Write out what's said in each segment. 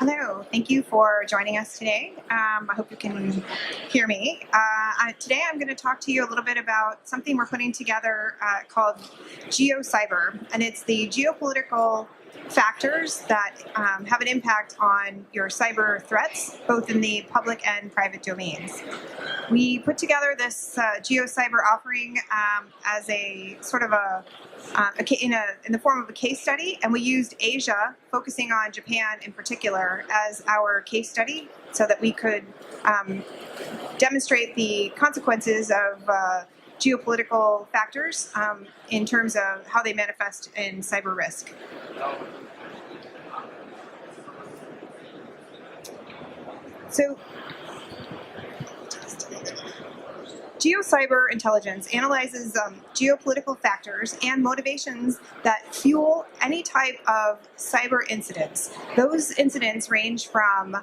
Hello, thank you for joining us today. I hope you can hear me. Today I'm going to talk to you a little bit about something we're putting together called Geo Cyber, and it's the geopolitical factors that have an impact on your cyber threats, both in the public and private domains. We put together this Geo Cyber offering as a sort of in the form of a case study, and we used Asia, focusing on Japan in particular, as our case study so that we could demonstrate the consequences of geopolitical factors in terms of how they manifest in cyber risk. So, Geo Cyber Intelligence analyzes geopolitical factors and motivations that fuel any type of cyber incidents. Those incidents range from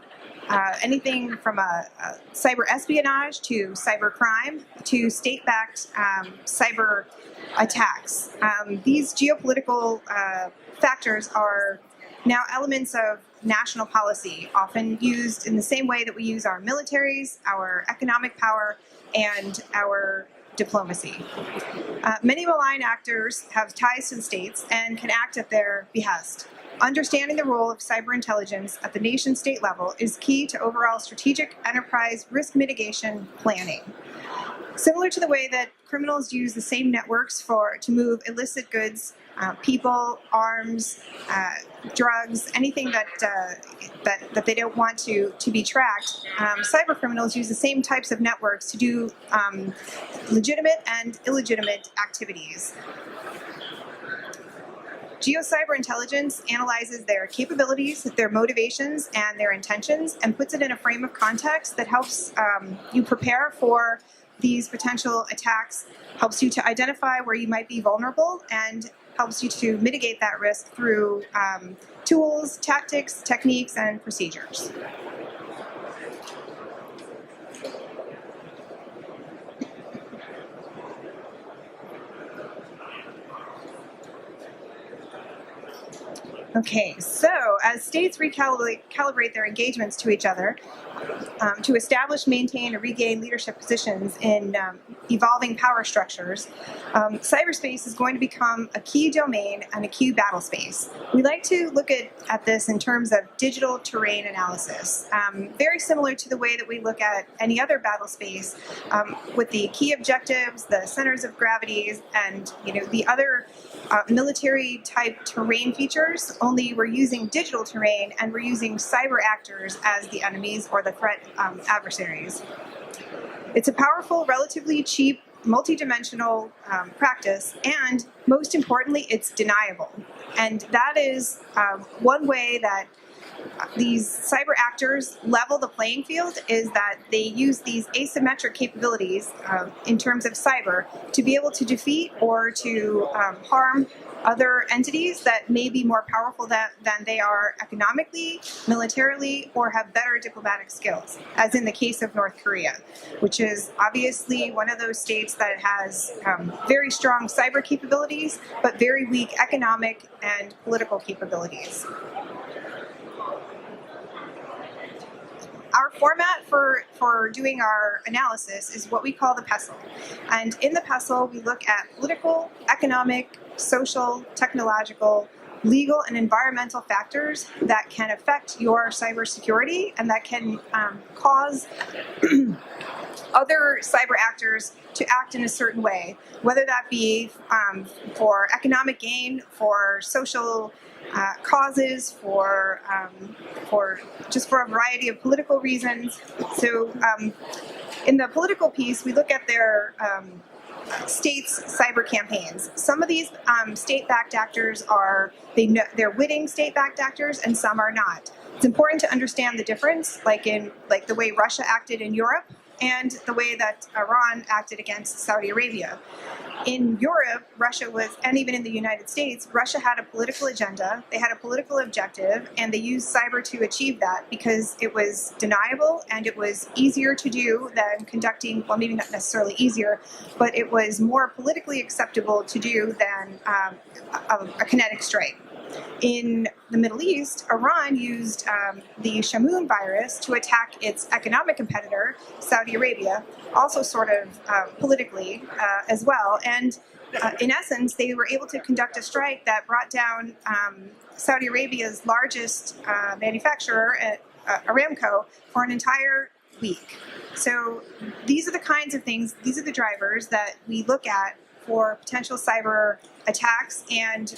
anything from a cyber espionage to cyber crime to state-backed cyber attacks. These geopolitical factors are now elements of national policy, often used in the same way that we use our militaries, our economic power, and our diplomacy. Many malign actors have ties to the states and can act at their behest. Understanding the role of cyber intelligence at the nation-state level is key to overall strategic enterprise risk mitigation planning. Similar to the way that criminals use the same networks to move illicit goods, people, arms, drugs, anything that they don't want to be tracked, cyber criminals use the same types of networks to do legitimate and illegitimate activities. Geo Cyber Intelligence analyzes their capabilities, their motivations, and their intentions, and puts it in a frame of context that helps you prepare for these potential attacks, helps you to identify where you might be vulnerable, and helps you to mitigate that risk through tools, tactics, techniques, and procedures. Okay, so as states recalibrate their engagements to each other to establish, maintain, or regain leadership positions in evolving power structures, cyberspace is going to become a key domain and a key battle space. We like to look at this in terms of digital terrain analysis, very similar to the way that we look at any other battle space with the key objectives, the centers of gravity, and the other military-type terrain features, only we're using digital terrain and we're using cyber actors as the enemies or the threat adversaries. It's a powerful, relatively cheap, multidimensional practice, and most importantly, it's deniable. And that is one way that these cyber actors level the playing field, is that they use these asymmetric capabilities in terms of cyber to be able to defeat or to harm other entities that may be more powerful than they are economically, militarily, or have better diplomatic skills, as in the case of North Korea, which is obviously one of those states that has very strong cyber capabilities, but very weak economic and political capabilities. Our format for doing our analysis is what we call the PESTLE. And in the PESTLE, we look at political, economic, social, technological, legal, and environmental factors that can affect your cybersecurity and that can cause other cyber actors to act in a certain way, whether that be for economic gain, for social causes, for a variety of political reasons. So in the political piece, we look at their states' cyber campaigns. Some of these state-backed actors they're witting state-backed actors, and some are not. It's important to understand the difference, like the way Russia acted in Europe and the way that Iran acted against Saudi Arabia. In Europe, and even in the United States, Russia had a political agenda, they had a political objective, and they used cyber to achieve that because it was deniable and it was easier to do than conducting, well, maybe not necessarily easier, but it was more politically acceptable to do than a kinetic strike. In the Middle East, Iran used the Shamoon virus to attack its economic competitor, Saudi Arabia, also sort of politically as well. And in essence, they were able to conduct a strike that brought down Saudi Arabia's largest manufacturer, Aramco, for an entire week. So these are the kinds of things, these are the drivers that we look at for potential cyber attacks and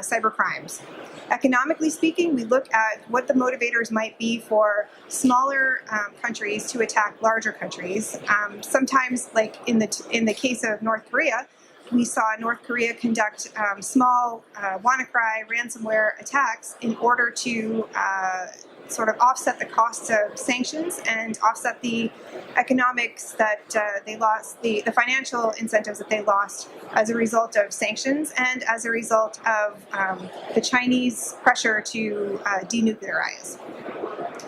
cyber crimes. Economically speaking, we look at what the motivators might be for smaller countries to attack larger countries. Sometimes, like in the case of North Korea, we saw North Korea conduct small WannaCry ransomware attacks in order to sort of offset the costs of sanctions and offset the economics that they lost, the financial incentives that they lost as a result of sanctions and as a result of the Chinese pressure to denuclearize.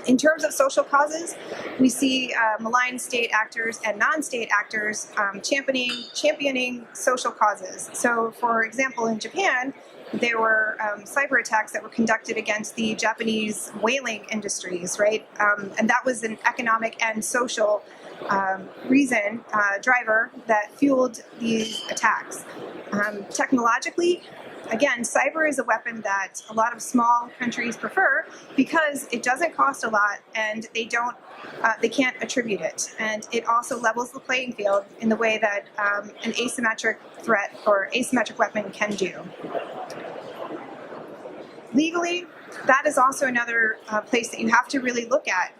In terms of social causes, we see malign state actors and non-state actors championing social causes. So, for example, in Japan, there were cyber attacks that were conducted against the Japanese whaling industries, right? And that was an economic and social driver that fueled these attacks. Technologically, again, cyber is a weapon that a lot of small countries prefer because it doesn't cost a lot and they can't attribute it. And it also levels the playing field in the way that an asymmetric threat or asymmetric weapon can do. Legally, that is also another place that you have to really look at.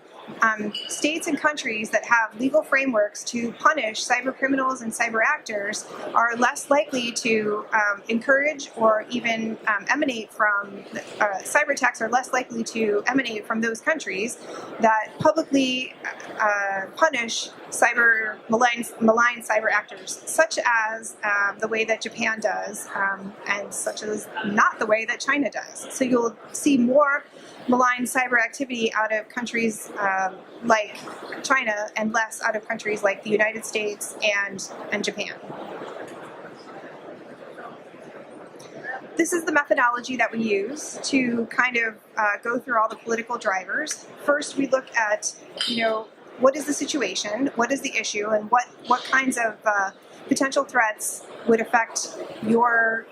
States and countries that have legal frameworks to punish cyber criminals and cyber actors are less likely to encourage or even emanate from, cyber attacks are less likely to emanate from those countries that publicly punish malign cyber actors, such as the way that Japan does, and such as not the way that China does. So you'll see more malign cyber activity out of countries like China and less out of countries like the United States and Japan. This is the methodology that we use to kind of go through all the political drivers. First, we look at, what is the situation, what is the issue, and what kinds of potential threats would affect your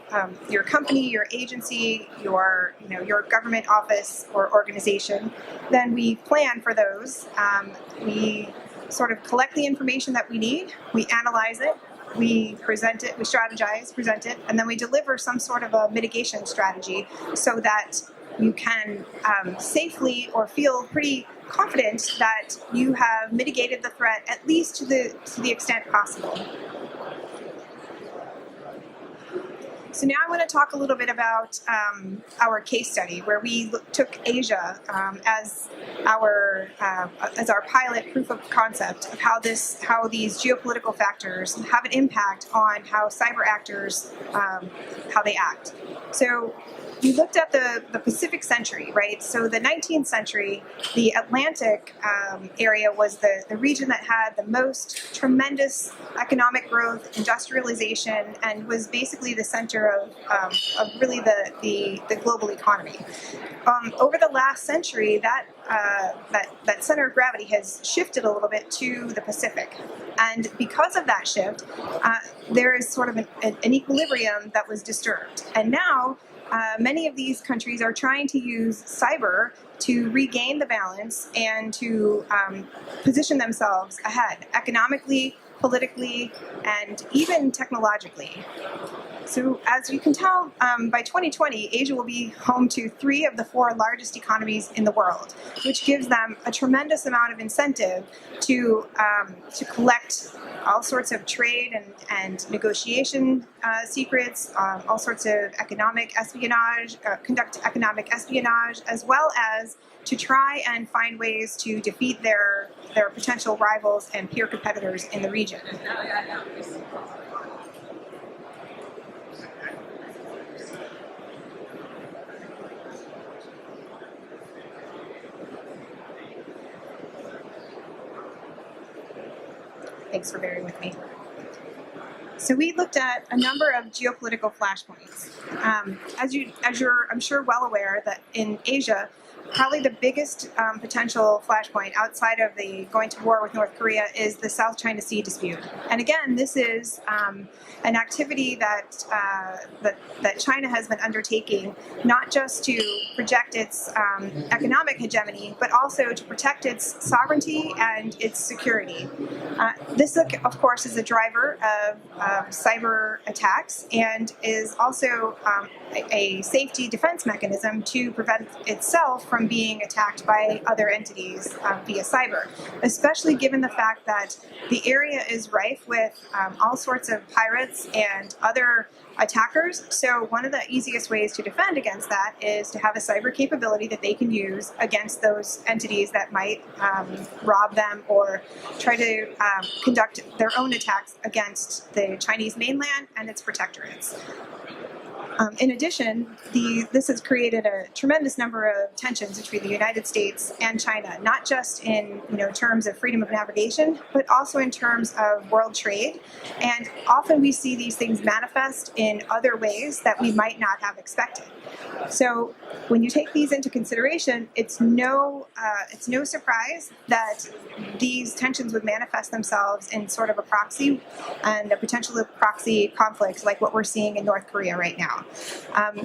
company, your agency, your government office or organization. Then we plan for those. We sort of collect the information that we need. We analyze it. We present it. We strategize, present it, and then we deliver some sort of a mitigation strategy so that you can safely or feel pretty confident that you have mitigated the threat at least to the extent possible. So now I want to talk a little bit about our case study, where we took Asia as our pilot proof of concept of how these geopolitical factors have an impact on how cyber actors how they act. So we looked at the Pacific century, right? So the 19th century, the Atlantic area was the region that had the most tremendous economic growth, industrialization, and was basically the center of really the global economy. Over the last century, that center of gravity has shifted a little bit to the Pacific. And because of that shift, there is sort of an equilibrium that was disturbed. And now, many of these countries are trying to use cyber to regain the balance and to position themselves ahead, economically, politically, and even technologically. So as you can tell, by 2020, Asia will be home to 3 of the 4 largest economies in the world, which gives them a tremendous amount of incentive to collect all sorts of trade and negotiation secrets, all sorts of economic espionage, conduct economic espionage, as well as to try and find ways to defeat their potential rivals and peer competitors in the region. Thanks for bearing with me. So we looked at a number of geopolitical flashpoints. As you're, I'm sure, well aware that in Asia, probably the biggest potential flashpoint outside of the going to war with North Korea is the South China Sea dispute. And again, this is an activity that China has been undertaking, not just to project its economic hegemony, but also to protect its sovereignty and its security. This, of course, is a driver of cyber attacks and is also a safety defense mechanism to prevent itself from being attacked by other entities via cyber, especially given the fact that the area is rife with all sorts of pirates and other attackers. So one of the easiest ways to defend against that is to have a cyber capability that they can use against those entities that might rob them or try to conduct their own attacks against the Chinese mainland and its protectorates. In addition, this has created a tremendous number of tensions between the United States and China, not just in terms of freedom of navigation, but also in terms of world trade. And often we see these things manifest in other ways that we might not have expected. So when you take these into consideration, it's no surprise that these tensions would manifest themselves in sort of a proxy and a potential proxy conflicts like what we're seeing in North Korea right now.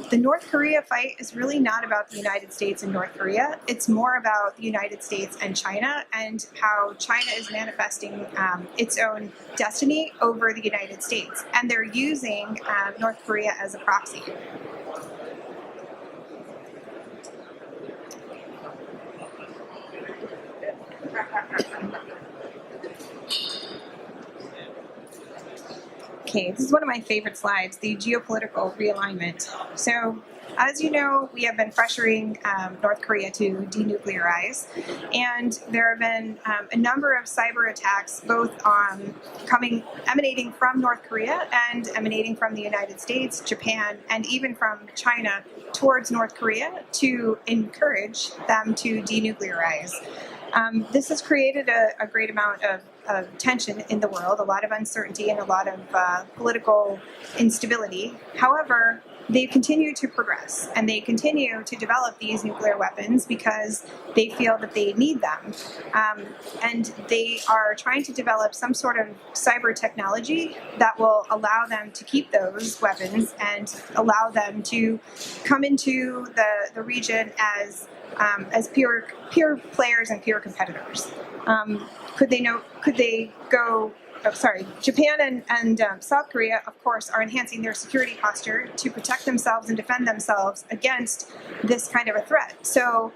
The North Korea fight is really not about the United States and North Korea. It's more about the United States and China and how China is manifesting its own destiny over the United States. And they're using North Korea as a proxy. Okay, this is one of my favorite slides, the geopolitical realignment. So, as you know, we have been pressuring North Korea to denuclearize, and there have been a number of cyber attacks, both emanating from North Korea and emanating from the United States, Japan, and even from China towards North Korea to encourage them to denuclearize. This has created a great amount of tension in the world, a lot of uncertainty and a lot of political instability. However, they continue to progress and they continue to develop these nuclear weapons because they feel that they need them. And they are trying to develop some sort of cyber technology that will allow them to keep those weapons and allow them to come into the region as peer players and peer competitors. Japan and South Korea, of course, are enhancing their security posture to protect themselves and defend themselves against this kind of a threat. So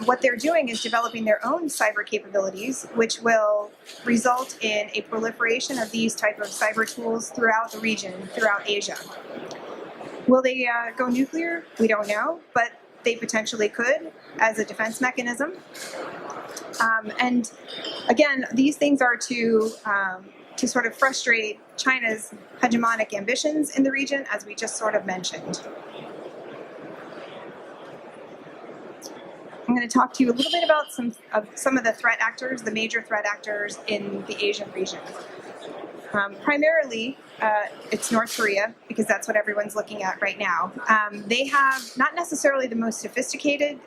what they're doing is developing their own cyber capabilities, which will result in a proliferation of these type of cyber tools throughout the region, throughout Asia. Will they go nuclear? We don't know, but they potentially could as a defense mechanism. And again, these things are to sort of frustrate China's hegemonic ambitions in the region, as we just sort of mentioned. I'm going to talk to you a little bit about some of the threat actors, the major threat actors in the Asian region. Primarily, it's North Korea, because that's what everyone's looking at right now. They have not necessarily the most sophisticated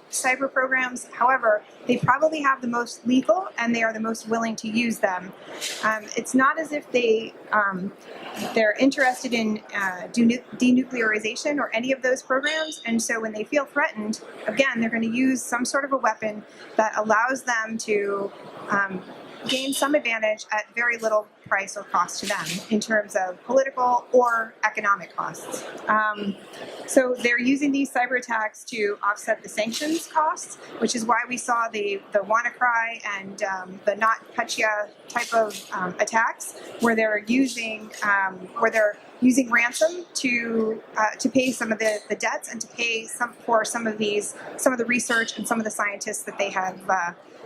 cyber programs. However, they probably have the most lethal, and they are the most willing to use them. It's not as if they're interested in denuclearization or any of those programs, and so when they feel threatened, again, they're going to use some sort of a weapon that allows them to gain some advantage at very little price or cost to them in terms of political or economic costs. So they're using these cyber attacks to offset the sanctions costs, which is why we saw the WannaCry and the NotPetya type of attacks, where they're using ransom to pay some of the debts and to pay some of the research and some of the scientists that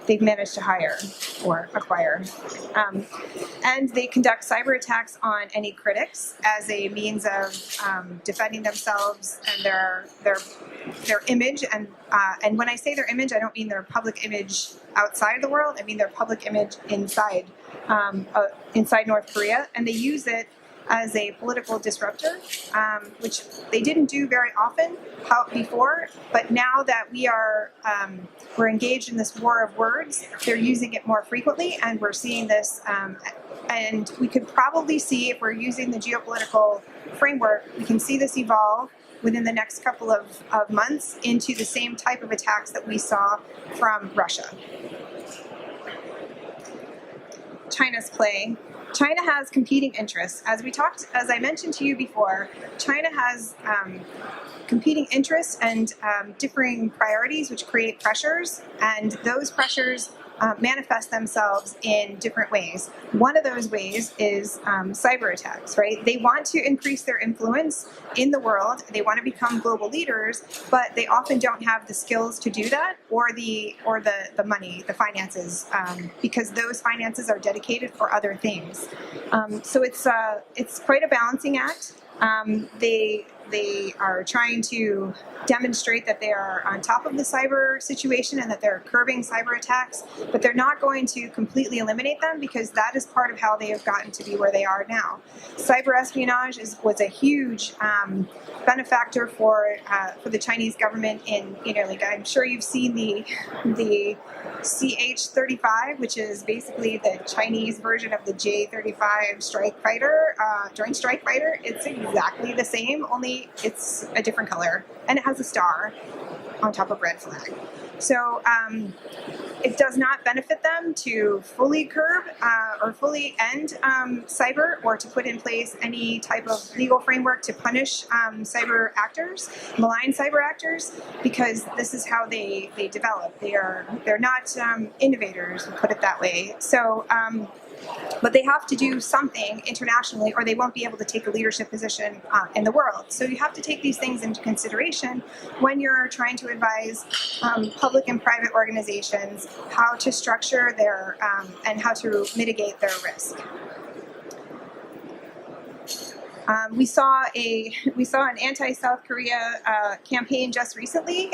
they've managed to hire or acquire. And they conduct cyber attacks on any critics as a means of defending themselves and their image. And when I say their image, I don't mean their public image outside of the world. I mean their public image inside North Korea. And they use it as a political disruptor, which they didn't do very often before. But now that we're engaged in this war of words, they're using it more frequently, and we're seeing this. And we could probably see, if we're using the geopolitical framework, we can see this evolve within the next couple of months into the same type of attacks that we saw from Russia. China's play. China has competing interests. As I mentioned to you before, China has competing interests and differing priorities, which create pressures, and those pressures manifest themselves in different ways. One of those ways is cyber attacks, right? They want to increase their influence in the world. They want to become global leaders, but they often don't have the skills to do that, or the money, the finances, because those finances are dedicated for other things. So it's quite a balancing act. They are trying to demonstrate that they are on top of the cyber situation and that they're curbing cyber attacks, but they're not going to completely eliminate them, because that is part of how they have gotten to be where they are now. Cyber espionage was a huge benefactor for the Chinese government. I'm sure you've seen the CH-35, which is basically the Chinese version of the J-35 strike fighter, Joint Strike Fighter. It's exactly the same, only it's a different color, and it has a star on top of red flag. So it does not benefit them to fully curb or fully end cyber, or to put in place any type of legal framework to punish cyber actors, malign cyber actors, because this is how they develop. They're not innovators, we'll put it that way. So. But they have to do something internationally, or they won't be able to take a leadership position in the world. So you have to take these things into consideration when you're trying to advise public and private organizations how to structure their and how to mitigate their risk. We saw an anti-South Korea campaign just recently,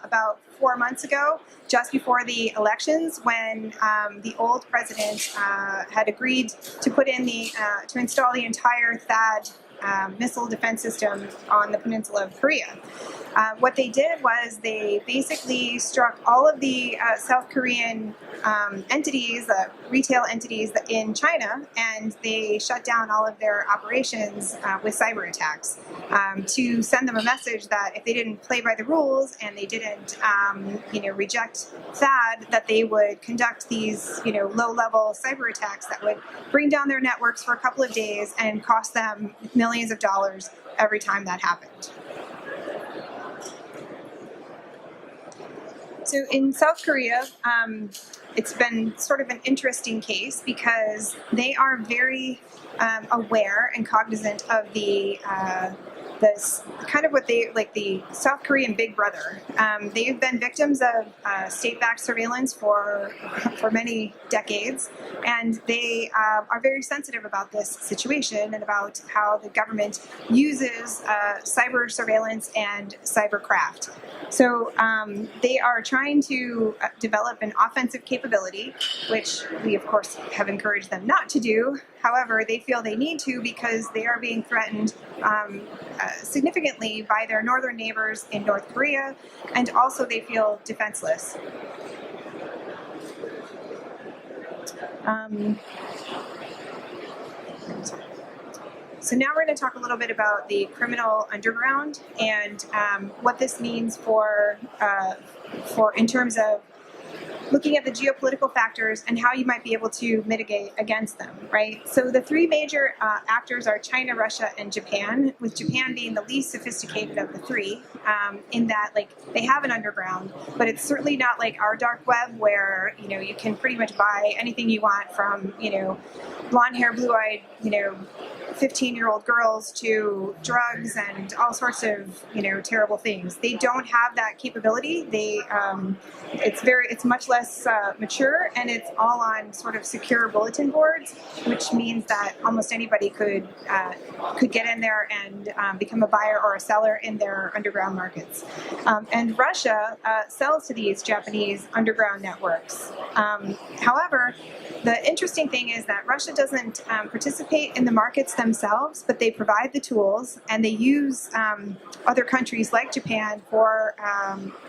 about 4 months ago, just before the elections, when the old president had agreed to put in to install the entire THAAD missile defense system on the peninsula of Korea. What they did was they basically struck all of the South Korean entities, retail entities in China, and they shut down all of their operations with cyber attacks to send them a message that if they didn't play by the rules and they didn't, reject THAAD, that they would conduct these, low-level cyber attacks that would bring down their networks for a couple of days and cost them millions of dollars every time that happened. So in South Korea, it's been sort of an interesting case, because they are very aware and cognizant of the kind of what they like the South Korean Big Brother. They've been victims of state-backed surveillance for many decades, and they are very sensitive about this situation and about how the government uses cyber surveillance and cybercraft. So they are trying to develop an offensive capability, which we of course have encouraged them not to do. However, they feel they need to, because they are being threatened significantly by their northern neighbors in North Korea, and also they feel defenseless. So now we're going to talk a little bit about the criminal underground and what this means for in terms of looking at the geopolitical factors and how you might be able to mitigate against them, right? So the three major actors are China, Russia, and Japan, with Japan being the least sophisticated of the three, in that they have an underground, but it's certainly not like our dark web where, you can pretty much buy anything you want from, blonde hair, blue-eyed, 15-year-old girls to drugs and all sorts of, terrible things. They don't have that capability. It's much less less mature, and it's all on sort of secure bulletin boards, which means that almost anybody could get in there and become a buyer or a seller in their underground markets. And Russia sells to these Japanese underground networks. However, the interesting thing is that Russia doesn't participate in the markets themselves, but they provide the tools, and they use other countries like Japan for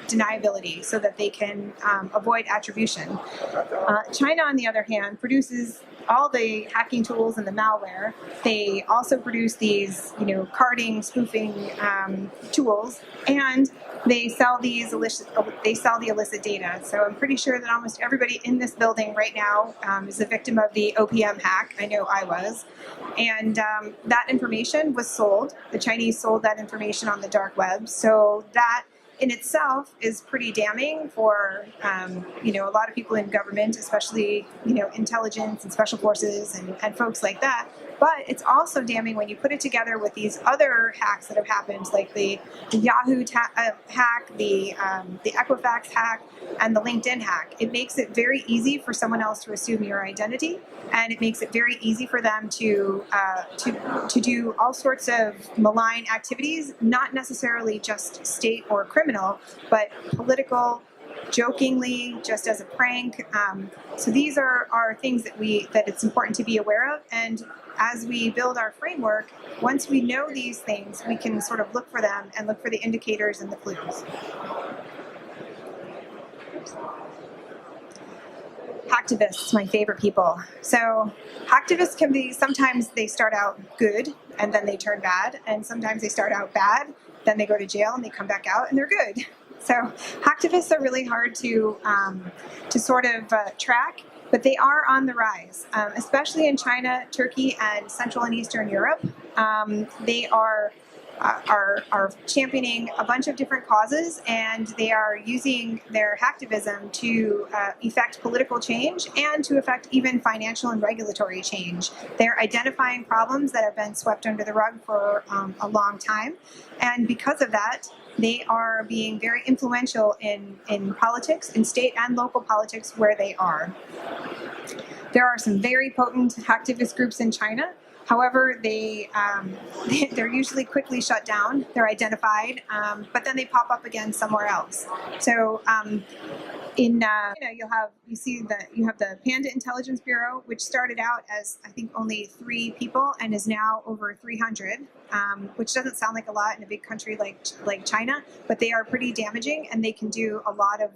deniability so that they can avoid attribution. China, on the other hand, produces all the hacking tools and the malware. They also produce these, carding, spoofing tools, and they sell the illicit data. So I'm pretty sure that almost everybody in this building right now is a victim of the OPM hack. I know I was. And that information was sold. The Chinese sold that information on the dark web. So that in itself is pretty damning for, a lot of people in government, especially, intelligence and special forces and folks like that. But it's also damning when you put it together with these other hacks that have happened, like the Yahoo hack, the Equifax hack, and the LinkedIn hack. It makes it very easy for someone else to assume your identity, and it makes it very easy for them to do all sorts of malign activities, not necessarily just state or criminal, but political, jokingly, just as a prank. So these are things that it's important to be aware of. And as we build our framework, once we know these things, we can sort of look for them and look for the indicators and the clues. Hacktivists, my favorite people. So hacktivists can be, sometimes they start out good and then they turn bad, and sometimes they start out bad, then they go to jail and they come back out and they're good. So hacktivists are really hard to sort of track, but they are on the rise, especially in China, Turkey, and Central and Eastern Europe. They are championing a bunch of different causes, and they are using their hacktivism to effect political change and to effect even financial and regulatory change. They're identifying problems that have been swept under the rug for a long time, and because of that, they are being very influential in politics, in state and local politics where they are. There are some very potent hacktivist groups in China. However, they're usually quickly shut down. They're identified, but then they pop up again somewhere else. So you have the Panda Intelligence Bureau, which started out as, I think, only 3 people and is now over 300, which doesn't sound like a lot in a big country like China, but they are pretty damaging, and they can do a lot of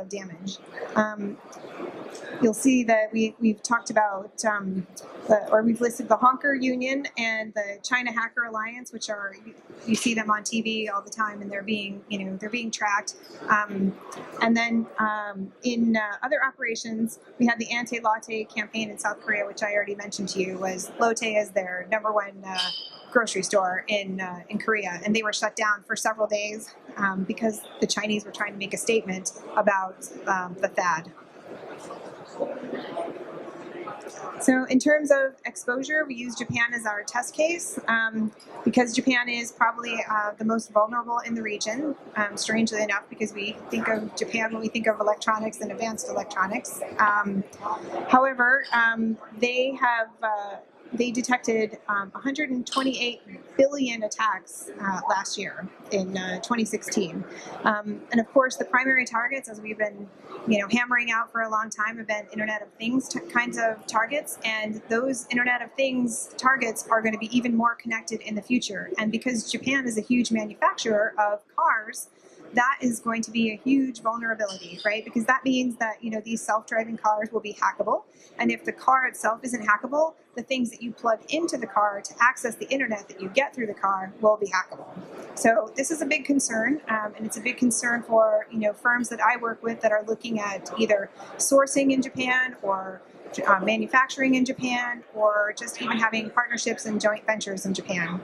damage. You'll see that we've talked about, we've listed the Honker Union and the China Hacker Alliance, which are, you see them on TV all the time, and they're being tracked. And then in other operations, we had the anti-Lotte campaign in South Korea, which I already mentioned to you, was Lotte is their #1 grocery store in Korea, and they were shut down for several days because the Chinese were trying to make a statement about the fad. So in terms of exposure, we use Japan as our test case because Japan is probably the most vulnerable in the region, strangely enough, because we think of Japan when we think of electronics and advanced electronics. However, they detected 128 billion attacks last year in 2016. And of course, the primary targets, as we've been hammering out for a long time, have been Internet of Things kinds of targets. And those Internet of Things targets are going to be even more connected in the future. And because Japan is a huge manufacturer of cars, that is going to be a huge vulnerability, right? Because that means that, these self-driving cars will be hackable. And if the car itself isn't hackable, the things that you plug into the car to access the internet that you get through the car will be hackable. So this is a big concern, and it's a big concern for, firms that I work with that are looking at either sourcing in Japan or manufacturing in Japan, or just even having partnerships and joint ventures in Japan.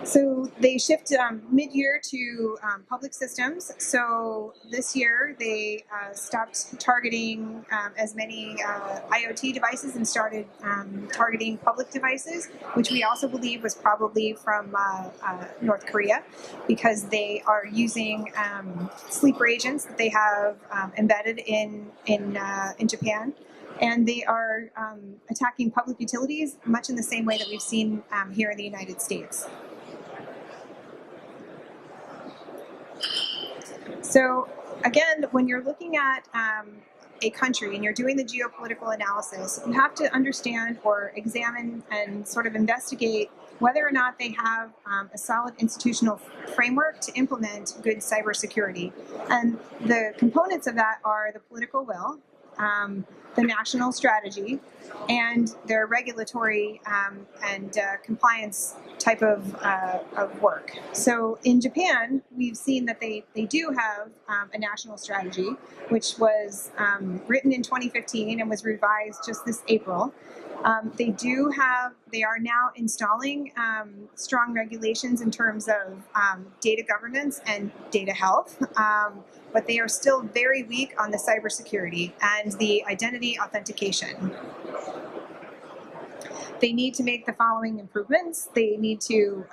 So they shift mid-year to public systems. So this year they stopped targeting as many IoT devices and started targeting public devices, which we also believe was probably from North Korea, because they are using sleeper agents that they have embedded in Japan. And they are attacking public utilities much in the same way that we've seen here in the United States. So again, when you're looking at a country and you're doing the geopolitical analysis, you have to understand or examine and sort of investigate whether or not they have a solid institutional framework to implement good cybersecurity. And the components of that are the political will, the national strategy, and their regulatory and compliance type of work. So in Japan, we've seen that they do have a national strategy, which was written in 2015 and was revised just this April. They are now installing strong regulations in terms of data governance and data health, but they are still very weak on the cybersecurity and the identity authentication. They need to make the following improvements. They need to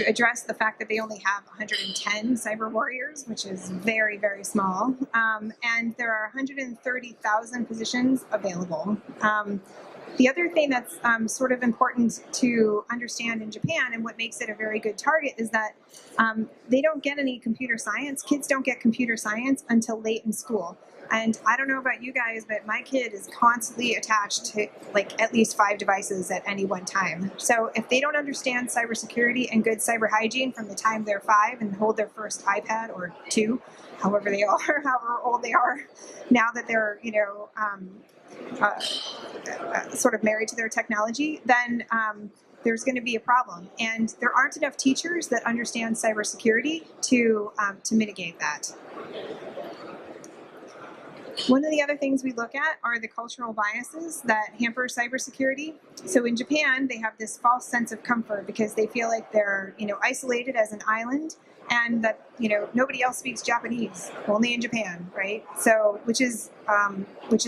address the fact that they only have 110 cyber warriors, which is very, very small. And there are 130,000 positions available. The other thing that's sort of important to understand in Japan and what makes it a very good target is that they don't get any computer science. Kids don't get computer science until late in school. And I don't know about you guys, but my kid is constantly attached to like at least 5 devices at any one time. So if they don't understand cybersecurity and good cyber hygiene from the time they're 5 and hold their first iPad or 2, however old they are, now that they're, sort of married to their technology, then there's going to be a problem. And there aren't enough teachers that understand cybersecurity to mitigate that. One of the other things we look at are the cultural biases that hamper cybersecurity. So in Japan, they have this false sense of comfort because they feel like they're, isolated as an island, and that, nobody else speaks Japanese, only in Japan, right? So, which is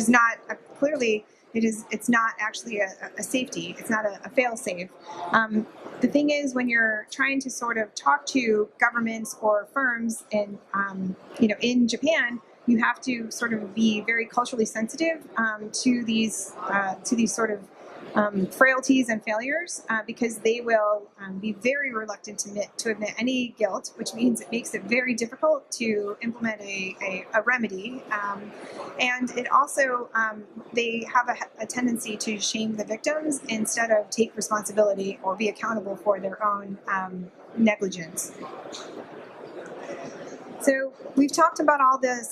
not clearly. It's not actually a safety. It's not a fail-safe. The thing is, when you're trying to sort of talk to governments or firms in Japan, you have to sort of be very culturally sensitive to these sort of frailties and failures, because they will be very reluctant to admit any guilt, which means it makes it very difficult to implement a remedy. And it also, they have a tendency to shame the victims instead of take responsibility or be accountable for their own negligence. So we've talked about all the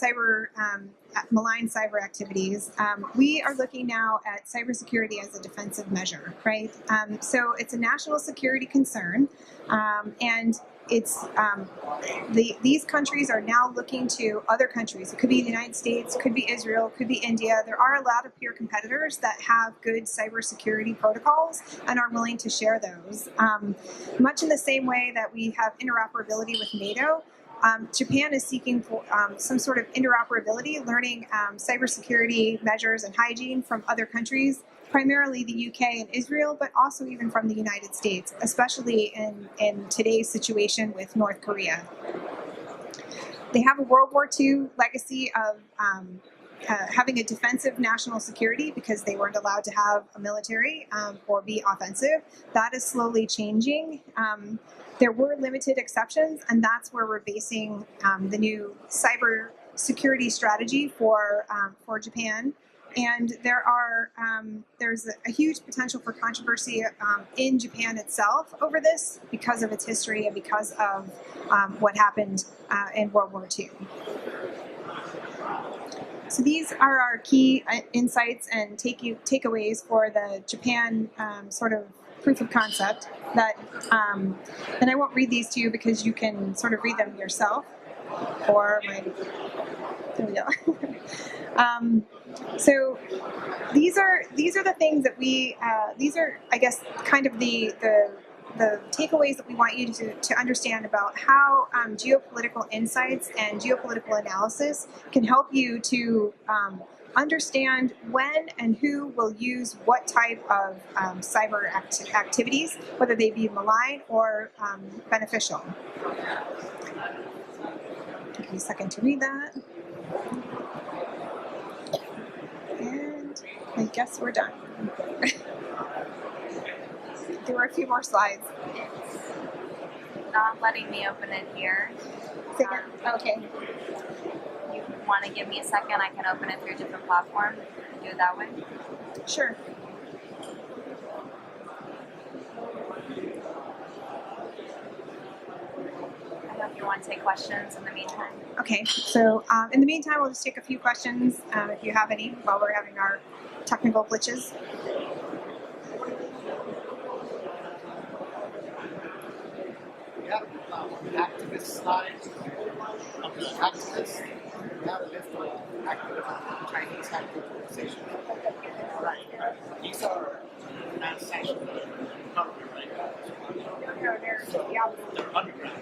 malign cyber activities. We are looking now at cybersecurity as a defensive measure, right? So it's a national security concern, and it's these countries are now looking to other countries. It could be the United States, could be Israel, could be India. There are a lot of peer competitors that have good cybersecurity protocols and are willing to share those. Much in the same way that we have interoperability with NATO, Japan is seeking for some sort of interoperability, learning cybersecurity measures and hygiene from other countries, primarily the UK and Israel, but also even from the United States, especially in today's situation with North Korea. They have a World War II legacy of having a defensive national security because they weren't allowed to have a military or be offensive. That is slowly changing. There were limited exceptions, and that's where we're basing the new cyber security strategy for Japan. And there's a huge potential for controversy in Japan itself over this because of its history and because of what happened in World War II. So these are our key insights and takeaways for the Japan sort of proof of concept that, and I won't read these to you because you can sort of read them yourself, or there we go. So these are the things that these are, I guess, kind of the takeaways that we want you to understand about how geopolitical insights and geopolitical analysis can help you to understand when and who will use what type of cyber activities, whether they be malign or beneficial. Give me a second to read that. And I guess we're done. There were a few more slides. It's not letting me open it here. Okay. You want to give me a second? I can open it through a different platform. Do it that way. Sure. I don't know if you want to take questions in the meantime. Okay. So in the meantime, we'll just take a few questions if you have any while we're having our technical glitches. Activist slide of the activists. We have a list of activists Chinese hacker organizations. Right. These are not sanctioned government, right? So they're underground.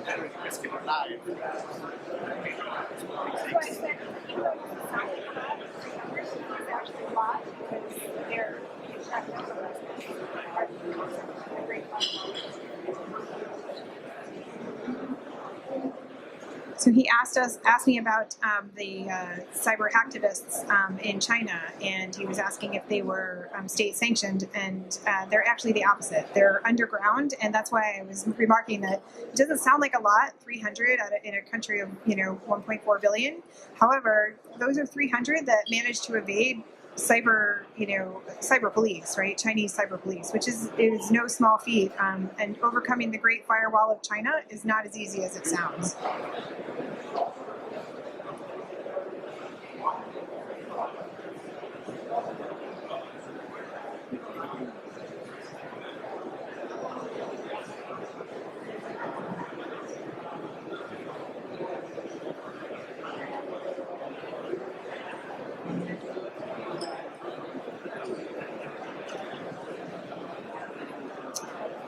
They're risking their lives. So he asked me about the cyber hacktivists in China, and he was asking if they were state sanctioned, and they're actually the opposite. They're underground, and that's why I was remarking that it doesn't sound like a lot, 300 in a country of 1.4 billion. However, those are 300 that managed to evade cyber police, right? Chinese cyber police, which is no small feat. And overcoming the Great Firewall of China is not as easy as it sounds.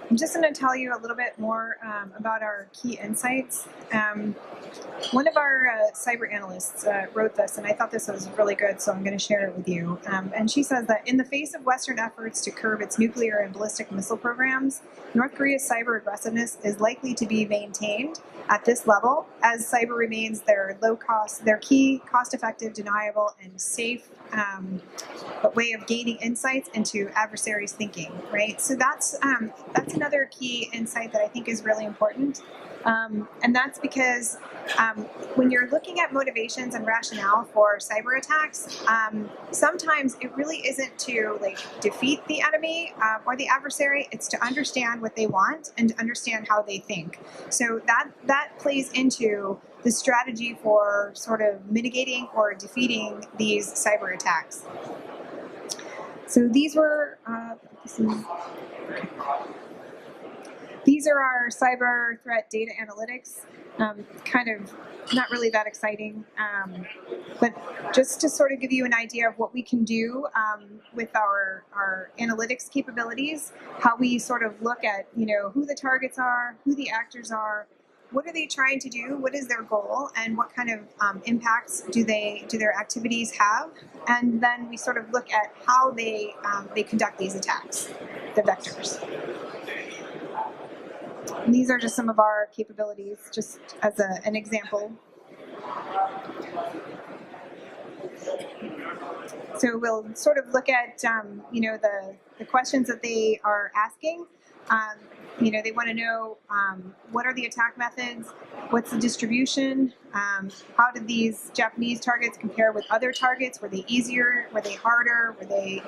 I'm just going to tell you a little bit more about our key insights. One of our cyber analysts wrote this, and I thought this was really good, so I'm going to share it with you. And she says that in the face of Western efforts to curb its nuclear and ballistic missile programs, North Korea's cyber aggressiveness is likely to be maintained at this level as cyber remains their their key, cost-effective, deniable, and safe way of gaining insights into adversaries' thinking. Right. So that's another key insight that I think is really important. And that's because when you're looking at motivations and rationale for cyber attacks, sometimes it really isn't to defeat the enemy or the adversary. It's to understand what they want and to understand how they think. So that plays into the strategy for sort of mitigating or defeating these cyber attacks. So these were these are our cyber threat data analytics. Kind of not really that exciting, but just to sort of give you an idea of what we can do with our analytics capabilities, how we sort of look at who the targets are, who the actors are, what are they trying to do, what is their goal, and what kind of impacts do their activities have, and then we sort of look at how they conduct these attacks, the vectors. And these are just some of our capabilities, just as an example. So we'll sort of look at, the questions that they are asking. They want to know what are the attack methods, what's the distribution, how did these Japanese targets compare with other targets? Were they easier? Were they harder? Were they,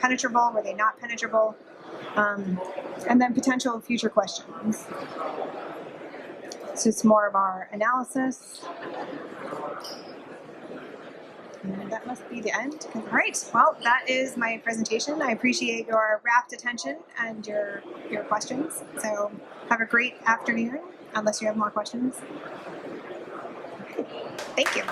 penetrable? Were they not penetrable? And then potential future questions. So it's more of our analysis. And that must be the end. All right, well, that is my presentation. I appreciate your rapt attention and your questions. So have a great afternoon, unless you have more questions. Thank you.